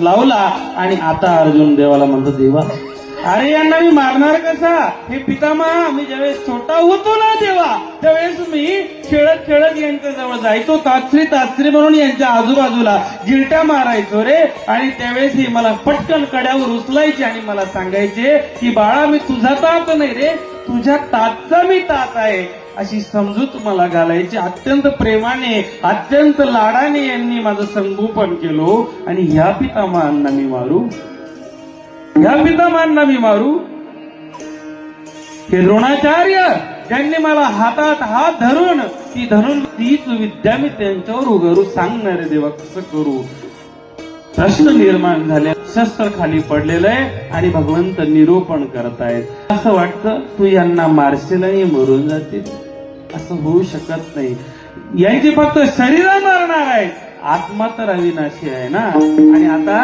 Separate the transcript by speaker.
Speaker 1: लावला आणि आता अर्जुन देवाला म्हणतो, देवा अरे यांना मी मारणार कसा? हे पितामहा, मी ज्यावेळेस छोटा होतो ना देवा, त्यावेळेस मी खेळत खेळत यांच्या जवळ जायचो, तात्श्री म्हणून यांच्या आजूबाजूला गिरट्या मारायचो रे. आणि त्यावेळेस ही मला पटकन कड्यावर उचलायचे आणि मला सांगायचे की बाळा, मी तुझा तात नाही रे, तुझ्या तातचा मी तात आहे, अशी समजूत मला घालायची. अत्यंत प्रेमाने, अत्यंत लाडाने यांनी माझं संगोपन केलो. आणि ह्या पितामहांना मी मारू, ह्या पितामहांना मी मारू? हे द्रोणाचार्य ज्यांनी मला हातात हात धरून तीच विद्या मी त्यांच्यावर उगारू. सांगणार देवा कसं करू? प्रश्न निर्माण झाले. शस्त्र खाली पडलेलं आहे आणि भगवंत निरूपण करतायत. असं वाटतं तू यांना मारशील आणि मरून जातील. असं होऊ शकत नाही. यांची फक्त शरीर मारणार आहे, आत्मा तर अविनाशी आहे ना. आणि आता